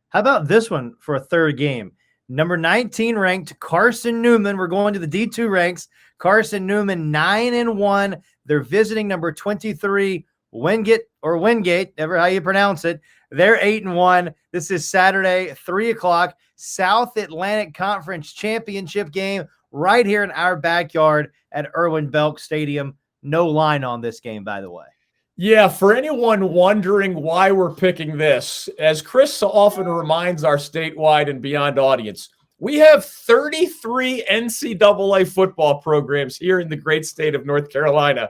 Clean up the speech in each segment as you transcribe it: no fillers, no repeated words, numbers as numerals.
How about this one for a third game? Number 19 ranked Carson-Newman. We're going to the D2 ranks. Carson-Newman 9-1. They're visiting number 23 Wingate, ever how you pronounce it. They're 8-1. This is Saturday, 3 o'clock. South Atlantic Conference Championship game right here in our backyard at Irwin Belk Stadium. No line on this game, by the way. Yeah, for anyone wondering why we're picking this, as Chris so often reminds our statewide and beyond audience, we have 33 NCAA football programs here in the great state of North Carolina.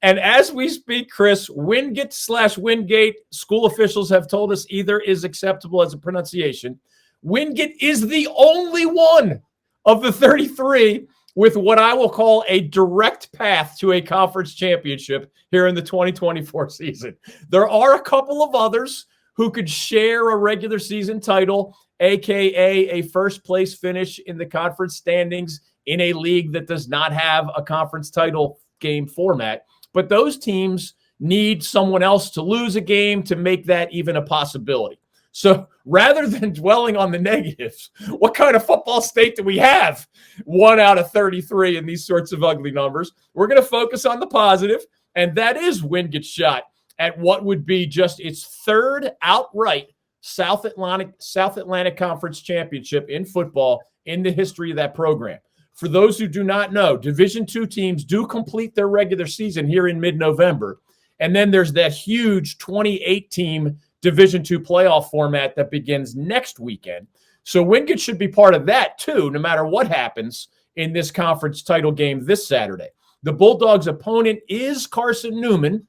And as we speak, Chris, Wingate/Wingate, school officials have told us either is acceptable as a pronunciation. Wingate is the only one of the 33 with what I will call a direct path to a conference championship here in the 2024 season. There are a couple of others who could share a regular season title, aka a first place finish in the conference standings in a league that does not have a conference title game format. But those teams need someone else to lose a game to make that even a possibility. So rather than dwelling on the negatives, what kind of football state do we have? 1 out of 33 in these sorts of ugly numbers. We're going to focus on the positive, and that is Wingate's shot at what would be just its third outright South Atlantic Conference championship in football in the history of that program. For those who do not know, Division II teams do complete their regular season here in mid-November, and then there's that huge 28-team Division II playoff format that begins next weekend. So Wingate should be part of that too, no matter what happens in this conference title game this Saturday. The Bulldogs' opponent is Carson-Newman,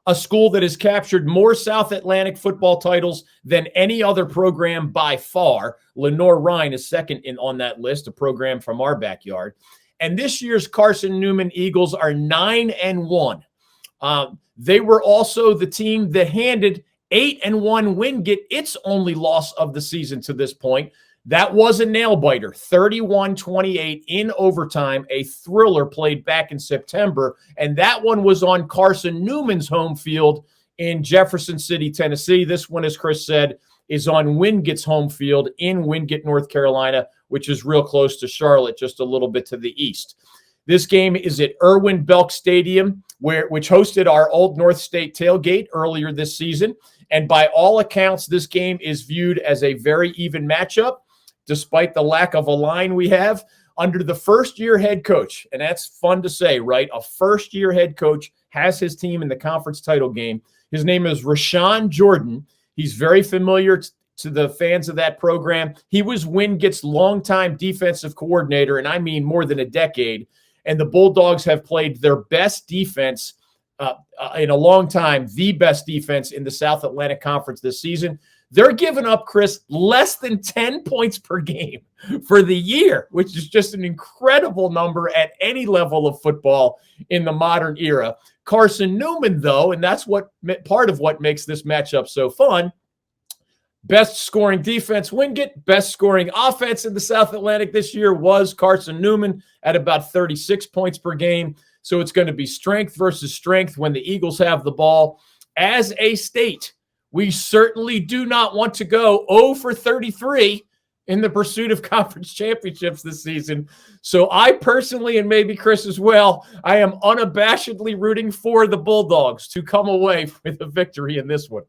a school that has captured more South Atlantic football titles than any other program by far. Lenore-Rhine is second on that list, a program from our backyard. And this year's Carson-Newman Eagles are 9-1. They were also the team that handed 8-1 Wingate its only loss of the season to this point. That was a nail-biter, 31-28 in overtime, a thriller played back in September, and that one was on Carson-Newman's home field in Jefferson City, Tennessee. This one, as Chris said, is on Wingate's home field in Wingate, North Carolina, which is real close to Charlotte, just a little bit to the east. This game is at Irwin Belk Stadium, which hosted our Old North State tailgate earlier this season. And by all accounts, this game is viewed as a very even matchup, despite the lack of a line we have under the first-year head coach. And that's fun to say, right? A first-year head coach has his team in the conference title game. His name is Rashawn Jordan. He's very familiar to the fans of that program. He was Wingate's longtime defensive coordinator, and I mean more than a decade. And the Bulldogs have played their best defense in a long time, the best defense in the South Atlantic Conference this season. They're giving up, Chris, less than 10 points per game for the year, which is just an incredible number at any level of football in the modern era. Carson-Newman, though, and that's what part of what makes this matchup so fun, best scoring defense, Wingate. Best scoring offense in the South Atlantic this year was Carson-Newman at about 36 points per game. So it's going to be strength versus strength when the Eagles have the ball. As a state, we certainly do not want to go 0 for 33 in the pursuit of conference championships this season. So I personally, and maybe Chris as well, I am unabashedly rooting for the Bulldogs to come away with a victory in this one.